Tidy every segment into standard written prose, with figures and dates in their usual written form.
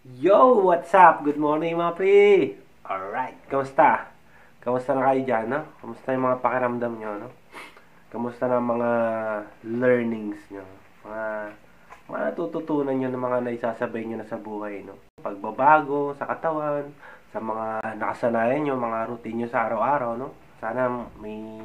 Yo! What's up? Good morning mga pre! Alright, kamusta? Kamusta na kayo dyan, no? Kamusta yung mga pakiramdam nyo, no? Kamusta na mga learnings nyo? Mga natututunan nyo ng mga naisasabay nyo na sa buhay, no? Pagbabago sa katawan, sa mga nakasanayan nyo, mga routine nyo sa araw-araw, no? Sana may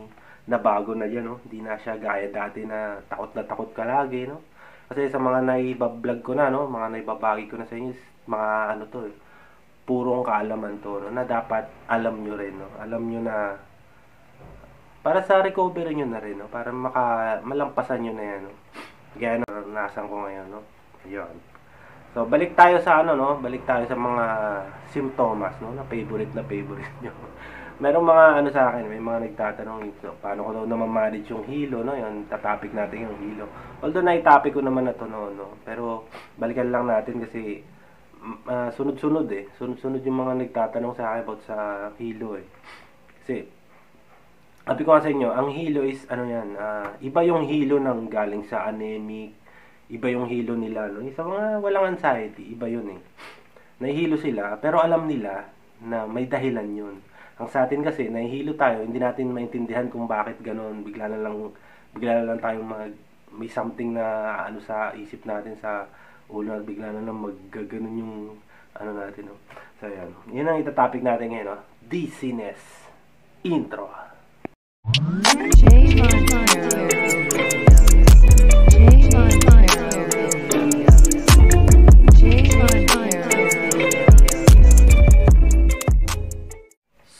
nabago na dyan, no? Hindi na siya gaya dati na takot ka lagi, no? Kasi sa mga naibablog ko na, no? Mga naibabagi ko na sa inyo, mga ano to eh, purong kaalaman to, no? Na dapat alam nyo rin, no? Alam nyo na para sa recovery nyo na rin, no? Para malampasan nyo na yan, no? Kaya naranasan ko ngayon, no? Ayun. So, balik tayo sa ano, no? Balik tayo sa mga simptomas, no? Na favorite nyo. Merong mga ano sa akin, may mga nagtatanong, so, paano ko daw naman manage yung hilo, no? Yung topic natin yung hilo. Although na-topic ko naman na to, no? Pero, balikan lang natin kasi sunod-sunod eh. Sunod-sunod yung mga nagtatanong sa akin about sa hilo eh. Kasi, sabi ko nga sa inyo, ang hilo is, ano yan, iba yung hilo ng galing sa anemic, iba yung hilo nila, no? Sa mga walang anxiety, iba yun eh. Nahihilo sila, pero alam nila na may dahilan yun. Ang sa atin kasi, nahihilo tayo, hindi natin maintindihan kung bakit ganon, bigla na lang tayong may something na ano sa isip natin, sa ulo, at bigla na lang maggaganon yung ano natin, no? So, yan. Yun ang itatopic natin ngayon, no? Dizziness. Intro.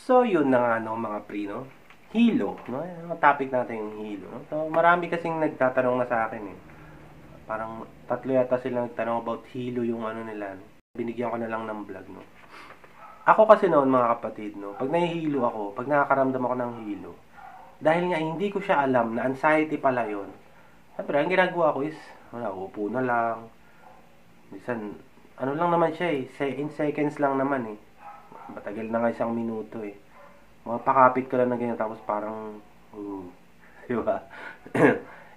So, yun na nga, no, mga pre, no? Hilo, no? Ang topic natin yung hilo, no? So, marami kasing nagtatanong na sa akin, eh. Parang tatlo yata sila nagtanong about hilo yung ano nila, no? Binigyan ko na lang ng vlog, no? Ako kasi noon, mga kapatid, no? Pag nahihilo ako, pag nakakaramdam ako ng hilo, dahil nga hindi ko siya alam na anxiety pala yun, siyempre, ang ginagawa ko is, upo na lang. Minsan, ano lang naman siya eh, in seconds lang naman eh. Matagal na nga 1 minuto eh. Mapakapit ka lang na ganyan, tapos parang, diba?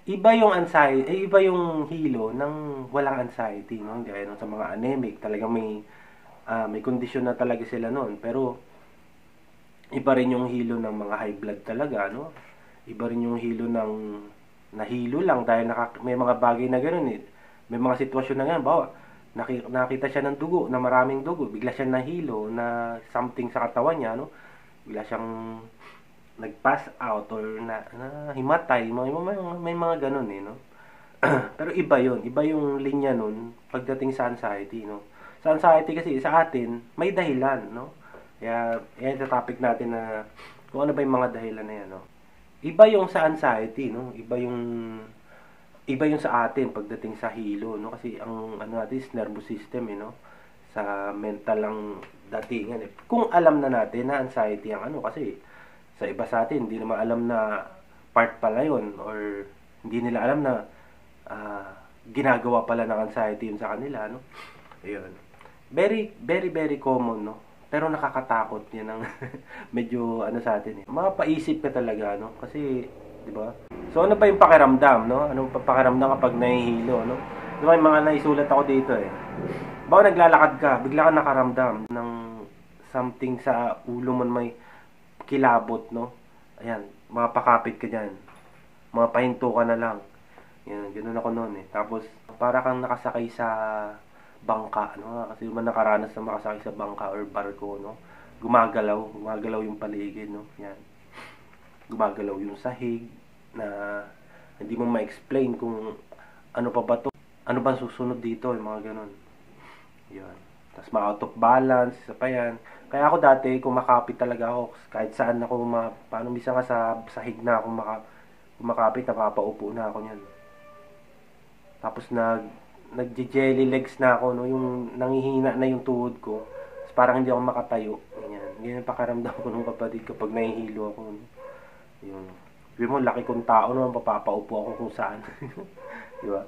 Iba yung anxiety, iba yung hilo ng walang anxiety, no? Gaya sa mga anemic, talagang may kondisyon na talaga sila noon. Pero, iba rin yung hilo ng mga high blood talaga, no? Iba rin yung hilo ng nahilo lang dahil may mga bagay na ganoon eh. May mga sitwasyon na gano'n, bawa, nakita siya ng dugo, na maraming dugo, bigla siya nahilo na something sa katawan niya, no? Bigla siyang nag-pass out or na himatay, may mga ganoon eh, no? Pero iba yung linya nun pagdating sa anxiety, no? Sa anxiety kasi sa atin may dahilan, no? Kaya yan yung topic natin na kung ano ba yung mga dahilan na yan, no? Iba yung sa anxiety, no? Iba yung sa atin pagdating sa hilo, no? Kasi ang ano natin is nervous system, eh, no? Sa mental lang datingan, eh. Kung alam na natin na anxiety ang ano, kasi sa iba sa atin hindi naman alam na part pala yun, or hindi nila alam na ginagawa pala ng anxiety yun sa kanila, no? Ayun. Very, very, very common, no? Pero nakakatakot yan ang medyo ano sa atin eh. Mapaisip ka talaga, no? Kasi, di ba? So, ano pa yung pakiramdam, no? Anong pakiramdam kapag nahihilo, no? Di ba, yung mga naisulat ako dito eh. Baka naglalakad ka, bigla ka nakaramdam ng something sa ulo mo, may kilabot, no? Ayan, mapakapit ka dyan. Mapahinto ka na lang. Yan, ganoon ako noon eh. Tapos, para kang nakasakay sa bangka, no? Kasi man nakaranas na makasakay sa bangka or barko, no? Gumagalaw yung paligid, no? Yan. Gumagalaw yung sahig na hindi mo ma-explain kung ano pa ba to, ano ba susunod dito, yung mga ganun. Yan. Tapos ma-out of balance, isa pa yan. Kaya ako dati, kumakapit talaga ako kahit saan ako, paano bisa nga sa sahig na ako kumakapit, napapaupo na ako niyan. Tapos nagje-jelly legs na ako, no? Yung nangihina na yung tuhod ko. Tapos parang hindi ako makatayo. Ganyan. Ganyan pakaramdam ko ng kapatid kapag nahihilo ako, no? Yun. Sabi mo, laki kong tao naman, papaupo ako kung saan. Diba?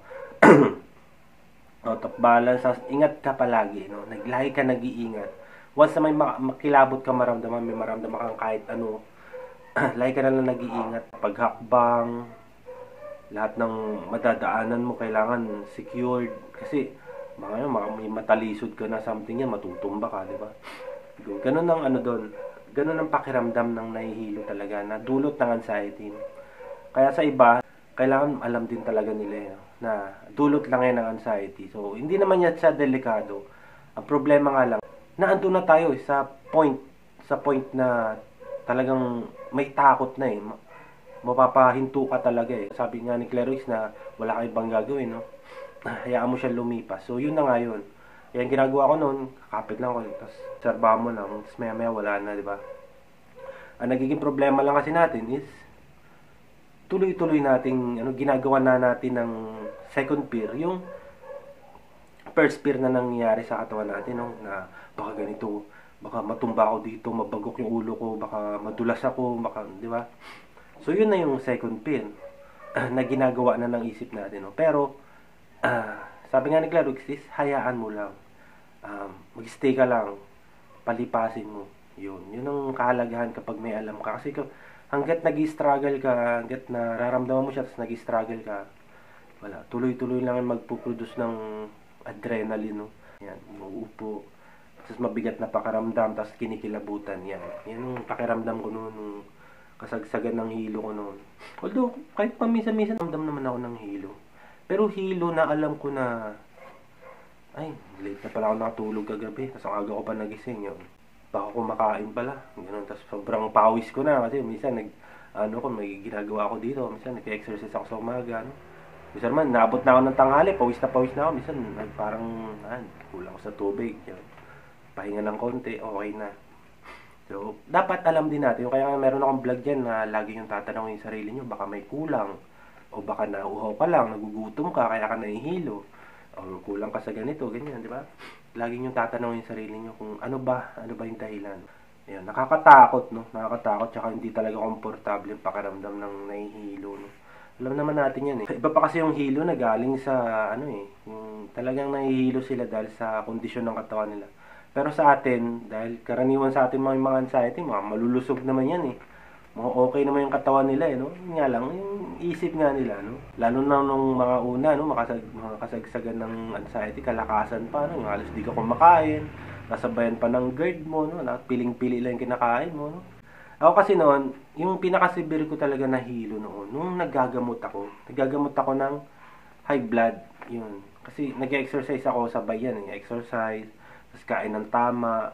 Out of balance. Ingat ka palagi, no? Lagi ka nag-iingat. Once na may makilabot ka maramdaman, may maramdaman kang kahit ano, lagi ka na lang nag-iingat. Paghakbang, lahat ng madadaanan mo kailangan secured. Kasi Mga yun, may matalisod ka na something yan, matutumba ka, di ba? Ganun ang ano doon. Ganun ang pakiramdam ng nahihilo talaga na dulot ng anxiety. Kaya sa iba, kailangan alam din talaga nila yun, na dulot lang yan ng anxiety. So, hindi naman yan siya delikado. Ang problema nga lang, naandun na tayo sa point na talagang may takot na eh. Mapapahinto ka talaga eh. Sabi nga ni Claire Wicks na wala kang ibang gagawin, no? Hayaan mo siya lumipas. So, yun na nga yun. Yan ginagawa ko noon, kakapit lang ko, tapos obserbahan mo lang, tapos maya wala na, di ba? Ang nagiging problema lang kasi natin is, tuloy-tuloy nating, ginagawa na natin ng second peer, yung first peer na nangyayari sa katawan natin, no? Na baka ganito, baka matumba ako dito, mabagok yung ulo ko, baka madulas ako, baka, di ba? So, yun na yung second peer na ginagawa na ng isip natin, no? Pero, sabi nga ni Claire Wicks, hayaan mo lang. Mag-stay ka lang. Palipasin mo. Yun ang kahalagahan kapag may alam ka. Kasi hanggat nag-struggle ka, hanggat nararamdaman mo siya, tapos nag-struggle ka, wala. Tuloy-tuloy lang yung magpuproduce ng adrenaline, no? Yan, uupo. Tapos mabigat na pakaramdam, tapos kinikilabutan. Yan yung pakiramdam ko noon, nung kasagsagan ng hilo ko noon. Although, kahit paminsan-minsan, ramdam naman ako ng hilo. Pero hilo na alam ko na, ay, late na pala ako nakatulog kagabi. Tapos ang aga ko pa nagising yun. Baka kumakain pala. Ganun. Tapos sobrang pawis ko na. Kasi minsan, may ginagawa ako dito. Minsan, nag-exercise ako sa umaga. No? Minsan man, naabot na ako ng tanghali. Pawis na ako. Minsan, parang, kulang ko sa tubig. Yun. Pahinga ng konti, okay na. So, dapat alam din natin. Kaya meron akong vlog dyan na lagi yung tatanungin yung sarili nyo. Baka may kulang. O baka nauhaw ka lang, nagugutom ka, kaya ka nahihilo. O kulang ka sa ganito, ganyan, di ba? Lagi nyo tatanungin yung sarili nyo kung ano ba yung dahilan. Ayun, nakakatakot, no? Nakakatakot, tsaka hindi talaga komportable yung pakiramdam ng nahihilo, no? Alam naman natin yan, eh. Iba pa kasi yung hilo na galing sa, yung talagang nahihilo sila dahil sa kondisyon ng katawan nila. Pero sa atin, dahil karaniwan sa atin mga anxiety, mga malulusog naman yan, eh. Mga okay naman yung katawan nila, no? Yun nga lang, yung isip nga nila, no? Lalo na nung mga una, no? Mga kasagsagan ng anxiety, kalakasan pa, no? Yung halos di ka kumakain, nasabayan pa ng GERD mo, no? Piling-pili lang yung kinakain mo, no? Ako kasi noon, yung pinakasibir ko talaga na hilo noon, nung nagagamot ako ng high blood, yun. Kasi nag-exercise ako, sabay yan, exercise, tapos kain ng tama,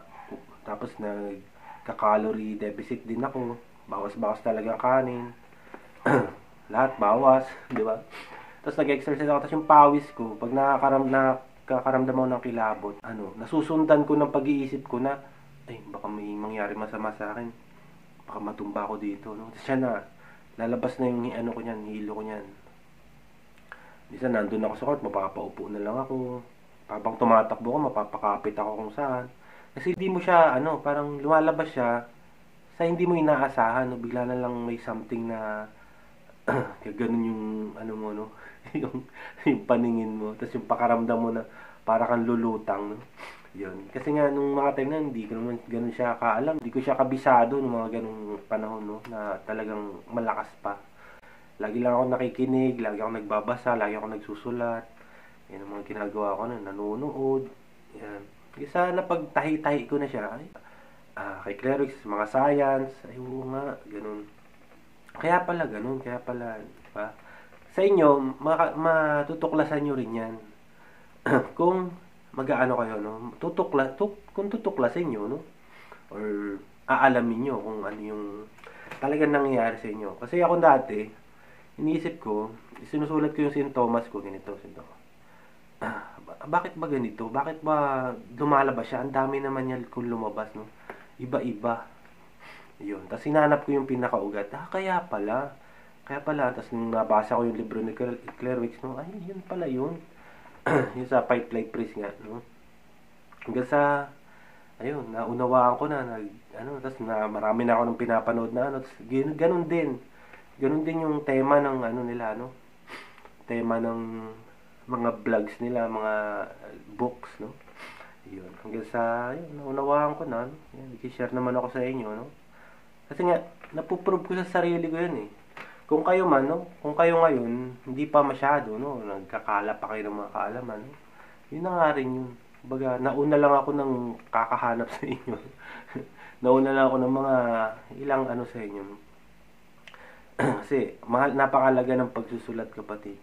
tapos nagka-calorie deficit din ako. Bawas-bawas talaga kanin. Lahat bawas, di ba? Tapos nag-exercise ako, tapos yung pawis ko, pag nakakaramdam ako ng kilabot, nasusundan ko ng pag-iisip ko na, ay, baka may mangyari masama sa akin. Baka matumba ako dito, no? Tapos siya na, lalabas na yung ko niyan, hilo ko niyan. Minsan nandun ako sa court, mapapaupo na lang ako. Habang tumatakbo ko, mapapakapit ako kung saan. Kasi hindi mo siya, parang lumalabas siya, sa hindi mo inaasahan, no? Bigla na lang may something na ganun yung mo, no? yung paningin mo, tapos yung pakaramdam mo na para kang lulutang, no? Yun. Kasi nga nung mga time na hindi ko naman ganun siya kaalam, hindi ko siya kabisado nung mga ganung panahon, no? Na talagang malakas pa. Lagi lang ako nakikinig, lagi ako nagbabasa, lagi ako nagsusulat. Yan ang mga ginagawa ko na nanonood. Yan. Kasi sana pag tahi-tahi ko na siya, kay Claire Wicks, mga science, ay oo nga, ganun. Kaya pala, diba? Sa inyo, matutuklasan nyo rin yan. Kung mag-aano kayo, no? Kung tutuklasin nyo, no? Or aalamin nyo kung ano yung talagang nangyayari sa inyo. Kasi ako dati, iniisip ko, sinusulat ko yung sintomas ko, ganito, sintomas. Bakit ba ganito? Bakit ba lumalabas siya? Ang dami naman yan kung lumabas, no? Iba-iba. Yun. Tapos hinanap ko yung pinakaugat. Kaya pala. Tapos nung nabasa ko yung libro ni Claire Wicks, no? Ay, yun pala yun. Yung sa Fight Flight Freeze nga, no? Hanggang sa, ayun, naunawaan ko na, tapos marami na ako nang pinapanood na, tapos ganun din. Ganun din yung tema ng, nila, tema ng mga vlogs nila, mga books, no? Yun. Hanggang sa, ayun, naunawaan ko na, no? Yan, i-share naman ako sa inyo, no? Kasi nga, napuprove ko sa sarili ko yan, eh. Kung kayo man, no? Kung kayo ngayon, hindi pa masyado, no? Nagkakala pa kayo ng mga kaalaman, no? Yun na nga rin yun. Baga, nauna lang ako ng kakahanap sa inyo. Nauna lang ako ng mga ilang ano sa inyo. Kasi, napakalaga ng pagsusulat, kapatid.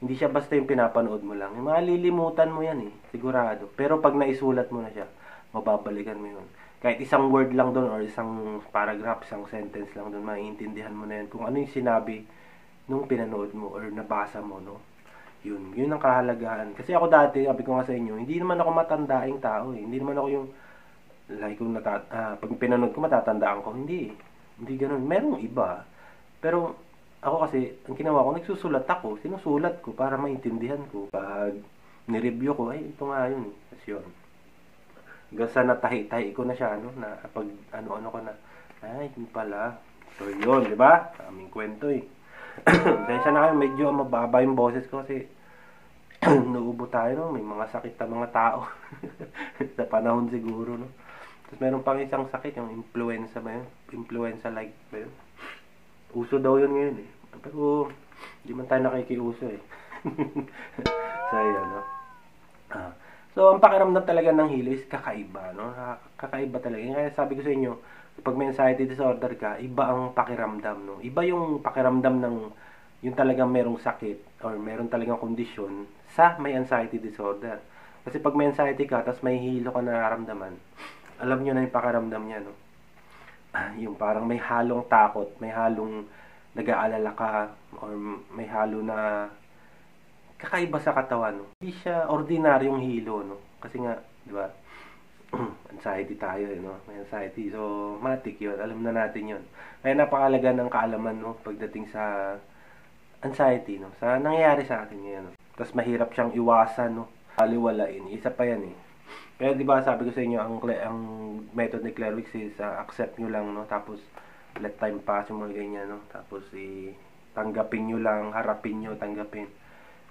Hindi siya basta yung pinapanood mo lang. Yung malilimutan mo yan eh, sigurado. Pero pag naisulat mo na siya, mababalikan mo yun. Kahit isang word lang doon or isang paragraph, isang sentence lang doon, maiintindihan mo na yan. Kung ano yung sinabi nung pinanood mo or nabasa mo, no? Yun ang kahalagahan. Kasi ako dati, sabi ko nga sa inyo, hindi naman ako matandaing tao eh. Hindi naman ako yung, like, kung pag pinanood ko, matatandaan ko. Hindi eh. Hindi ganun. Merong iba. Pero, ako kasi, ang ginawa ko, nagsusulat ako. Sinusulat ko para maintindihan ko. Pag nireview ko, ay, ito nga yun eh. Kasi yun. Hanggang sa natahi-tahi ko na siya, no? Na pag ano-ano ko na, ay, yun pala. So, yun, di ba? Aming kwento eh. Kaya na kayo, medyo mababa yung boses ko kasi nauubo tayo, no? May mga sakit na mga tao. Sa panahon siguro, no? Tapos meron pang isang sakit, yung influenza ba yun? Influenza-like ba yun? Uso daw yun ngayon eh. Pero, di man tayo nakikiuso eh. So, yun, no? So, ang pakiramdam talaga ng hilo is kakaiba, no? Kakaiba talaga. Kaya sabi ko sa inyo, pag may anxiety disorder ka, iba ang pakiramdam, no? Iba yung pakiramdam ng yung talagang merong sakit or meron talagang kondisyon sa may anxiety disorder. Kasi pag may anxiety ka, tapos may hilo ka na nararamdaman, alam nyo na yung pakiramdam niya, no? Yung parang may halong takot, may halong nag-aalala ka, or may halo na kakaiba sa katawan, no? Hindi siya ordinaryong hilo, no? Kasi nga, di ba? Anxiety tayo, no? May anxiety. So, matik yun. Alam na natin yun. Kaya napakalaga ng kaalaman, no? Pagdating sa anxiety, no? Sa nangyayari sa atin ngayon, no? Tapos mahirap siyang iwasan, no? Aliwalain. Isa pa yan, eh. Kaya, di ba, sabi ko sa inyo, ang method ni Claire Wicks is accept nyo lang, no? Tapos, let time pass, yung mga ganyan, no? Tapos, tanggapin nyo lang, harapin nyo, tanggapin.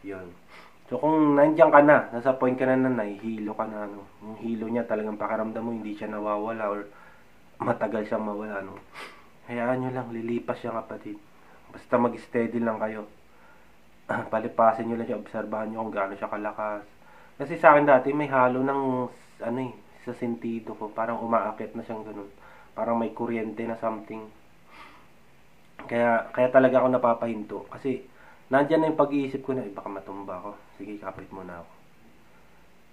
Yun. So, kung nandiyan ka na, nasa point ka na nahihilo ka na, no? Yung hilo niya talagang pakiramdam mo, hindi siya nawawala or matagal siyang mawala, no? Hayaan nyo lang, lilipas siya, kapatid. Basta mag-steady lang kayo. Palipasin nyo lang siya, obserbahan nyo kung gaano siya kalakas. Kasi sa akin dati, may halo ng, sa sentido ko. Parang umaakit na siyang ganun. Parang may kuryente na something. Kaya talaga ako napapahinto. Kasi, nandyan na yung pag-iisip ko na, baka matumba ako. Sige, kapit muna ako.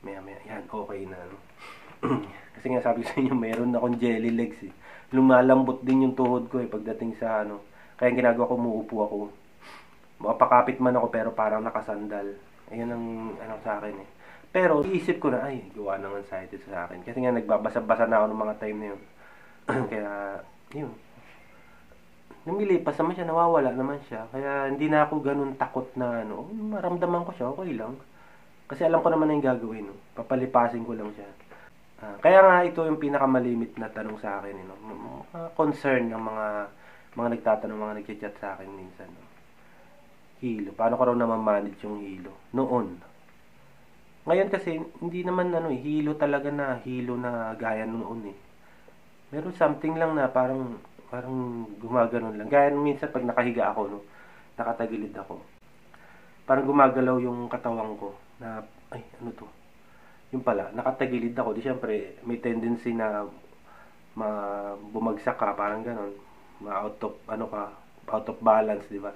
Maya, yan, okay na. No? Kasi nga sabi ko sa inyo, meron akong jelly legs eh. Lumalambot din yung tuhod ko eh, pagdating sa Kaya ginagawa ko, umuupo ako. Makapakapit man ako, pero parang nakasandal. Ayun ang, sa akin eh. Pero, iisip ko na, ay, gawa ng anxiety sa akin. Kasi nga, nagbabasa-basa na ako ng mga time na yun. Kaya, yun. Lumilipas naman siya, nawawala naman siya. Kaya hindi na ako ganun takot na maramdaman ko siya, okay lang. Kasi alam ko naman na yung gagawin, no? Papalipasin ko lang siya. Kaya nga ito yung pinakamalimit na tanong sa akin, concern ng mga nagtatanong, mga nagchat sa akin minsan. No? Hilo, paano ko raw naman manage yung hilo? Noon. Ngayon kasi, hindi naman hilo talaga na hilo na gaya noon eh. Meron something lang na parang gumaganon lang. Gaya minsan pag nakahiga ako, no, nakatagilid ako. Parang gumagalaw yung katawan ko na, ay, ano to? Yung pala, nakatagilid ako. Di syempre, may tendency na bumagsak ka, parang ganon. Out of balance, di ba?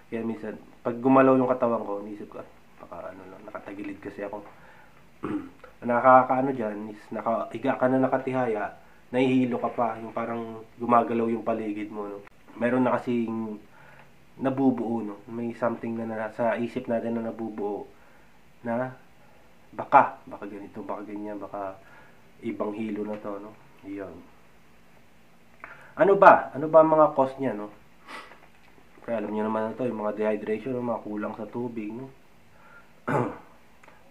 Kaya minsan, pag gumalaw yung katawan ko, nisip ko, baka lang, nakatagilid kasi ako. Nakakaano dyan, is nakahiga ka na nakatihaya, nahihilo ka pa, yung parang gumagalaw yung paligid mo, no? Meron na kasing nabubuo, no? May something na sa isip natin na nabubuo na baka ganito, baka ganyan, baka ibang hilo na to, no? Iyon. Ano ba ang mga cause niya, no? Kaya alam niyo naman ito, yung mga dehydration, yung mga kulang sa tubig, no?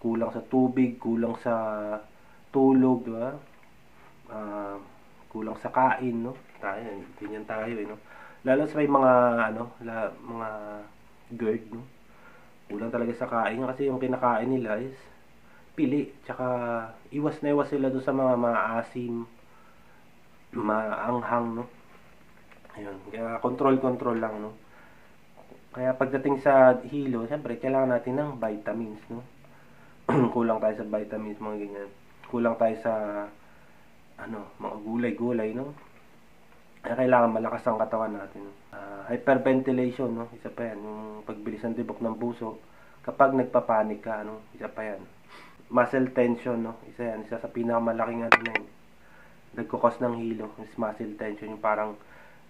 Kulang sa tubig, kulang sa tulog, di ba? Kulang sa kain, no? Ganyan tayo, no? Lalo sa may mga, mga GERD, no? Kulang talaga sa kain kasi yung kinakain nila is pili, tsaka iwas na iwas sila doon sa mga maasim, maanghang, no? Ayun, kaya control lang, no? Kaya pagdating sa hilo, siyempre, kailangan natin ng vitamins, no? kulang tayo sa vitamins, mga ganyan. Kulang tayo sa mga gulay-gulay, no? Kaya kailangan malakas ang katawan natin. Hyperventilation, no? Isa pa yan, yung pagbilis ng tibok ng puso. Kapag nagpapanik ka, no? Isa pa yan. Muscle tension, no? Isa sa pinakamalaking na yun. Nagkukos ng hilo, is muscle tension, yung parang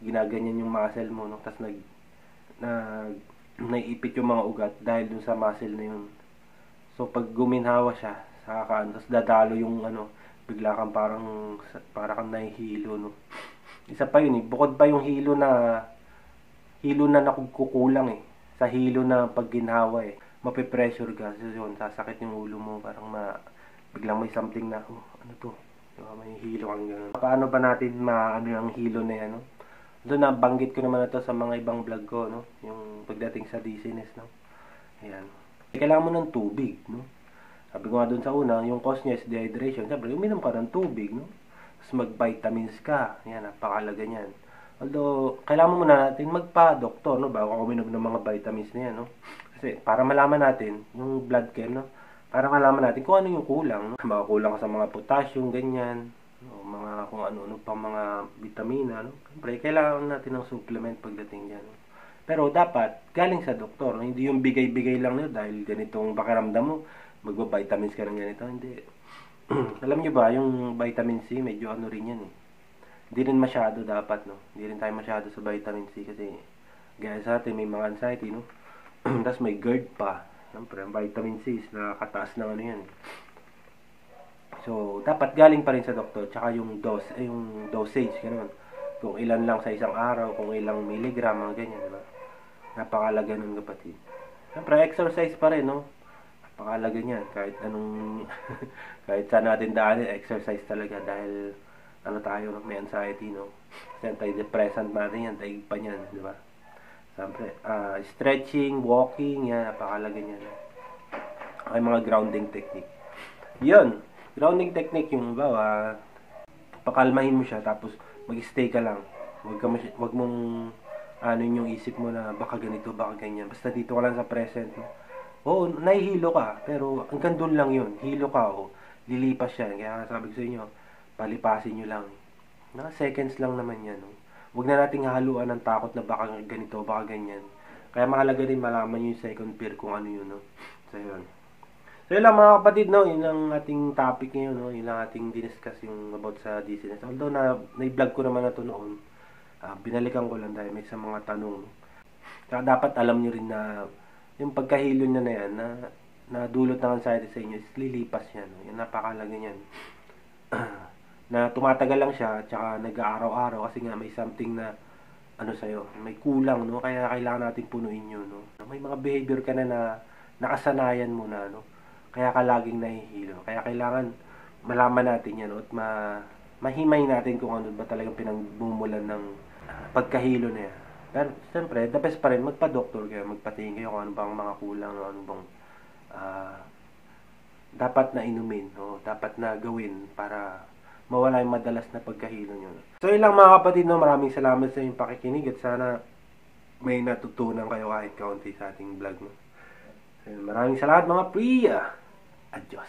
ginaganyan yung muscle mo, no? Tapos naiipit yung mga ugat dahil dun sa muscle na yun. So pag guminhawa siya, tapos dadalo yung bigla kang parang nahihilo, no? Isa pa yun bukod pa yung hilo na nakukulang sa hilo na pag ginhawa mape-pressure ka, so yun, sasakit yung ulo mo, parang biglang may something na, ano to? Diba, may hilo kang gano'n. Paano ba natin yung hilo na yan, no? Doon nabanggit ko naman ito sa mga ibang vlog ko, no? Yung pagdating sa dizziness, no? Ayan. Kailangan mo ng tubig, no? Sabi ko nga doon sa una, yung cause niya is dehydration. Siyempre, uminom ka ng tubig, no? Tapos mag-vitamins ka. Yan, napakalaga niyan. Although, kailangan muna natin magpa-doktor, no? Bago ka uminom ng mga vitamins na yan, no? Kasi, para malaman natin, yung blood chem, no? Para malaman natin kung ano yung kulang, no? Baka kulang ka sa mga potassium, ganyan. O mga kung ano pang mga vitamina, no? Siyempre, kailangan natin ng supplement pagdating dyan, no? Pero dapat, galing sa doktor, no? Hindi yung bigay-bigay lang nyo dahil ganitong pakiramdam mo, magba-vitamins ka ng ganito. Hindi. Alam nyo ba, yung vitamin C, medyo rin yan Hindi rin masyado dapat, no? Hindi rin tayo masyado sa vitamin C kasi gaya sa atin, may mga anxiety, no? Tapos may GERD pa. Siyempre, ang vitamin C is nakakataas ng yan. So, dapat galing pa rin sa doktor. Tsaka yung dosage, gano'n. Kung ilan lang sa isang araw, kung ilang milligram, mga ganyan, diba? Napakalaga nun, kapatid. Siyempre, exercise pa rin, no? Napakalaga niyan. Kahit anong, kahit saan natin daanin, exercise talaga. Dahil, tayo, may anxiety, no? Kasi antidepressant natin yan, daig pa niyan, diba? Siyempre, stretching, walking, yan, napakalaga niyan. Ay, mga grounding technique. Yun, grounding technique yung pakalmahin mo siya, tapos mag-stay ka lang. Wag mong yung isip mo na baka ganito, baka ganyan. Basta dito ka lang sa present, no? Oo, nahihilo ka, pero hanggang doon lang yun. Hilo ka, lilipas yan. Kaya sabi ko sa inyo, palipasin nyo lang. Seconds lang naman yan, no? Huwag na nating haluan ng takot na baka ganito, baka ganyan. Kaya mahalaga din malaman yung second fear kung ano yun, no? So, yun. So, yun lang mga kapatid, no? Yun ang ating topic ngayon, no? Yun lang ating diniscuss yung about sa dizziness. Although, na-vlog ko naman na ito noon. Binalikan ko lang dahil may sa mga tanong. Kaya dapat alam nyo rin na yung pagkahilo niya na yan, na dulot ng anxiety sa inyo, is lilipas yan. No? Yan, napakalaga yan. Na tumatagal lang siya, tsaka nag-aaraw-araw kasi nga may something na sa'yo, may kulang, no? Kaya kailangan natin punuin yun, no? May mga behavior ka na nakasanayan mo na, no? Kaya ka laging nahihilo. Kaya kailangan malaman natin yan, no? At mahimay natin kung ano ba talagang pinagmumulan ng pagkahilo na yan. Pero, siyempre, the best pa rin, magpa-doktor kayo, magpatingin kayo kung ano bang mga kulang, ano bang dapat na inumin, no? Dapat na gawin para mawala yung madalas na pagkahilo nyo. So, yun lang mga kapatid, no? Maraming salamat sa inyong pakikinig at sana may natutunan kayo kahit kaunti sa ating vlog, no? So, maraming salamat mga priya. Adios.